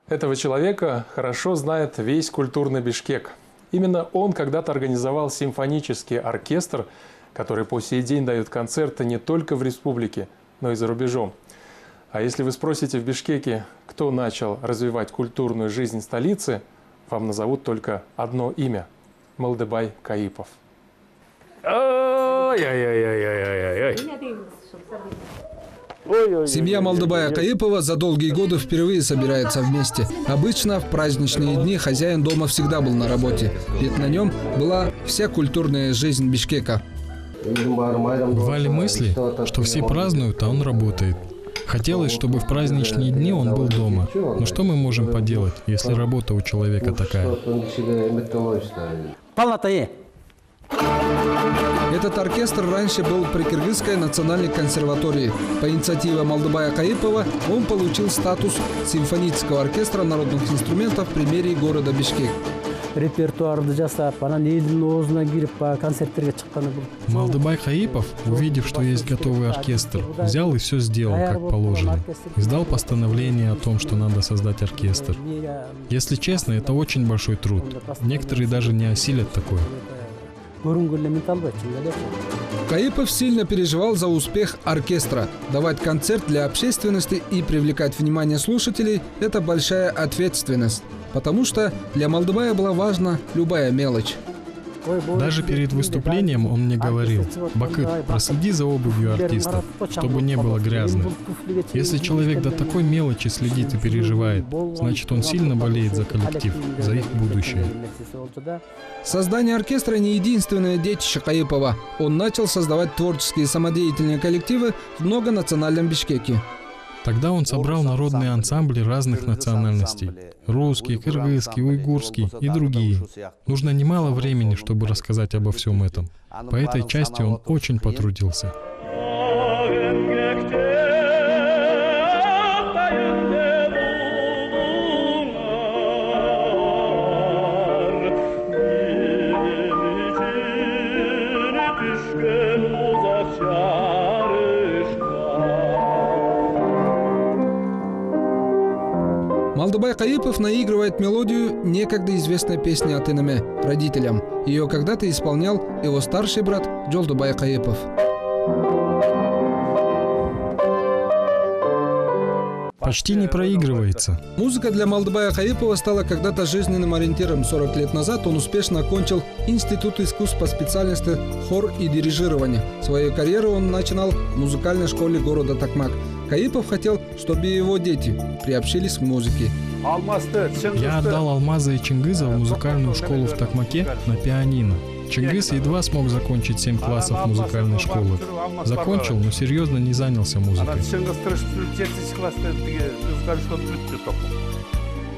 Этого человека хорошо знает весь культурный Бишкек. Именно он когда-то организовал симфонический оркестр, который по сей день дает концерты не только в республике, но и за рубежом. А если вы спросите в Бишкеке, кто начал развивать культурную жизнь столицы, вам назовут только одно имя – Малдыбай Каипов. Семья Малдыбая Каипова за долгие годы впервые собирается вместе. Обычно в праздничные дни хозяин дома всегда был на работе, ведь на нем была вся культурная жизнь Бишкека. Бывали мысли, что все празднуют, а он работает. Хотелось, чтобы в праздничные дни он был дома. Но что мы можем поделать, если работа у человека такая? Этот оркестр раньше был при Кыргызской национальной консерватории. По инициативе Малдыбая Каипова он получил статус симфонического оркестра народных инструментов при мэрии города Бишкек. Малдыбай Каипов, увидев, что есть готовый оркестр, взял и все сделал, как положено. Издал постановление о том, что надо создать оркестр. Если честно, это очень большой труд. Некоторые даже не осилят такое. Каипов сильно переживал за успех оркестра. Давать концерт для общественности и привлекать внимание слушателей – это большая ответственность. Потому что для Малдыбая была важна любая мелочь. Даже перед выступлением он мне говорил: «Бакыт, проследи за обувью артистов, чтобы не было грязно». Если человек до такой мелочи следит и переживает, значит, он сильно болеет за коллектив, за их будущее. Создание оркестра не единственное детище Каипова. Он начал создавать творческие самодеятельные коллективы в многонациональном Бишкеке. Тогда он собрал народные ансамбли разных национальностей. Русский, кыргызский, уйгурский и другие. Нужно немало времени, чтобы рассказать обо всем этом. По этой части он очень потрудился. Малдыбай Каипов наигрывает мелодию некогда известной песни от Иныме родителям. Ее когда-то исполнял его старший брат Жолдыбай Каипов. Почти не проигрывается. Музыка для Малдыбая Каипова стала когда-то жизненным ориентиром. 40 лет назад он успешно окончил Институт искусств по специальности хор и дирижирование. Свою карьеру он начинал в музыкальной школе города Токмак. Каипов хотел, чтобы его дети приобщились к музыке. Я отдал Алмаза и Чингиза в музыкальную школу в Токмаке на пианино. Чингиз едва смог закончить 7 классов музыкальной школы. Закончил, но серьезно не занялся музыкой.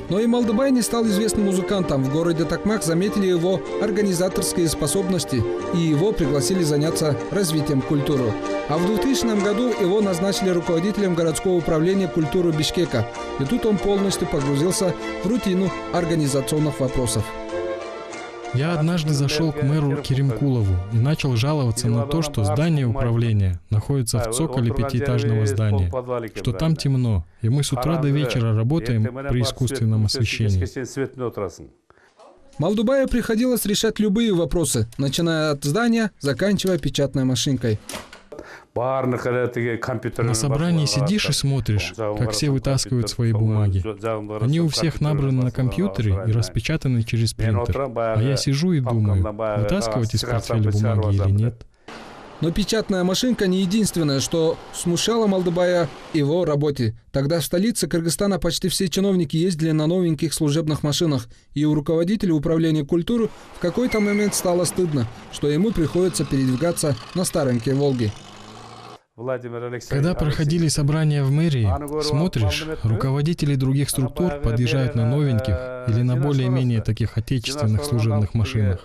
Но и Малдыбай не стал известным музыкантом. В городе Токмак заметили его организаторские способности и его пригласили заняться развитием культуры. А в 2000 году его назначили руководителем городского управления культуры Бишкека. И тут он полностью погрузился в рутину организационных вопросов. Я однажды зашел к мэру Керимкулову и начал жаловаться на то, что здание управления находится в цоколе пятиэтажного здания, что там темно, и мы с утра до вечера работаем при искусственном освещении. Малдыбаю приходилось решать любые вопросы, начиная от здания, заканчивая печатной машинкой. На собрании сидишь и смотришь, как все вытаскивают свои бумаги. Они у всех набраны на компьютере и распечатаны через принтер. А я сижу и думаю, вытаскивать из портфеля бумаги или нет. Но печатная машинка не единственное, что смущало Малдыбая в его работе. Тогда в столице Кыргызстана почти все чиновники ездили на новеньких служебных машинах, и у руководителя управления культуры в какой-то момент стало стыдно, что ему приходится передвигаться на старенькой «Волге». Когда проходили собрания в мэрии, смотришь, руководители других структур подъезжают на новеньких или на более-менее таких отечественных служебных машинах.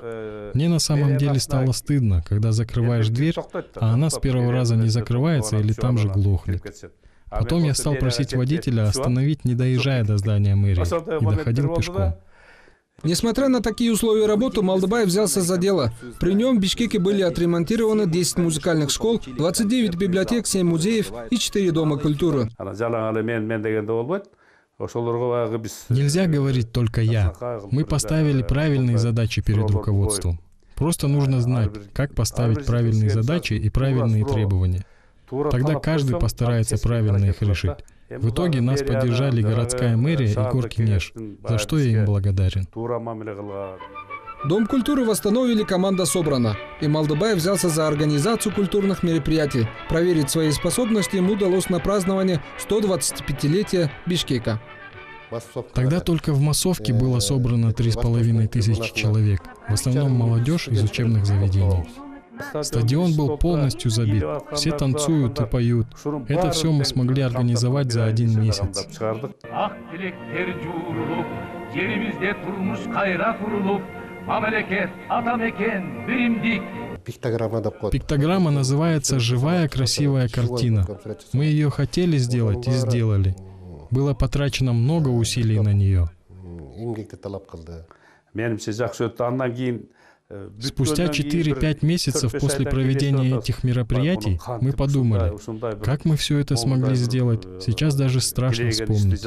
Мне на самом деле стало стыдно, когда закрываешь дверь, а она с первого раза не закрывается или там же глохнет. Потом я стал просить водителя остановить, не доезжая до здания мэрии, и доходил пешком. Несмотря на такие условия работы, Малдыбай взялся за дело. При нем в Бишкеке были отремонтированы 10 музыкальных школ, 29 библиотек, 7 музеев и 4 дома культуры. Нельзя говорить только «я». Мы поставили правильные задачи перед руководством. Просто нужно знать, как поставить правильные задачи и правильные требования. Тогда каждый постарается правильно их решить. В итоге нас поддержали городская мэрия и Горкинеш, за что я им благодарен. Дом культуры восстановили, команда собрана. И Малдыбай взялся за организацию культурных мероприятий. Проверить свои способности ему удалось на празднование 125-летия Бишкека. Тогда только в массовке было собрано 3500 человек, в основном молодежь из учебных заведений. Стадион был полностью забит, все танцуют и поют. Это все мы смогли организовать за 1 месяц. Пиктограмма называется «Живая красивая картина». Мы ее хотели сделать и сделали. Было потрачено много усилий на нее. Спустя 4-5 месяцев после проведения этих мероприятий мы подумали, как мы все это смогли сделать. Сейчас даже страшно вспомнить.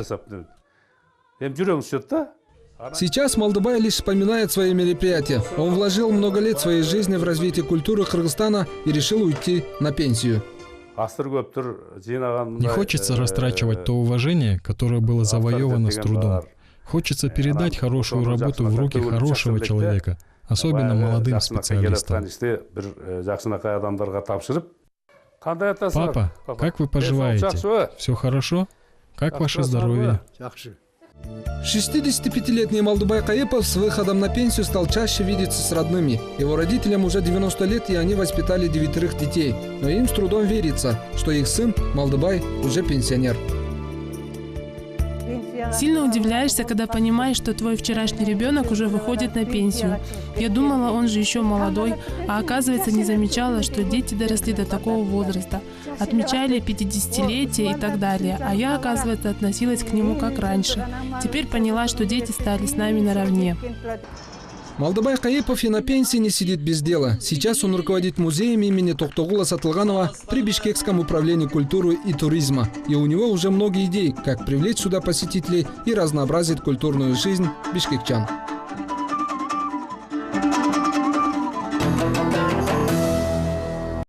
Сейчас Малдыбай лишь вспоминает свои мероприятия. Он вложил много лет своей жизни в развитие культуры Кыргызстана и решил уйти на пенсию. Не хочется растрачивать то уважение, которое было завоевано с трудом. Хочется передать хорошую работу в руки хорошего человека, особенно молодым специалистам. Папа, как вы поживаете? Все хорошо? Как ваше здоровье? 65-летний Малдыбай Каепов с выходом на пенсию стал чаще видеться с родными. Его родителям уже 90 лет, и они воспитали 9 детей. Но им с трудом верится, что их сын Малдыбай уже пенсионер. Сильно удивляешься, когда понимаешь, что твой вчерашний ребенок уже выходит на пенсию. Я думала, он же еще молодой, а оказывается не замечала, что дети доросли до такого возраста. Отмечали 50-летие и так далее, а я, оказывается, относилась к нему как раньше. Теперь поняла, что дети стали с нами наравне. Малдыбай Каепов и на пенсии не сидит без дела. Сейчас он руководит музеем имени Токтогула Сатылганова при Бишкекском управлении культуры и туризма. И у него уже много идей, как привлечь сюда посетителей и разнообразить культурную жизнь бишкекчан.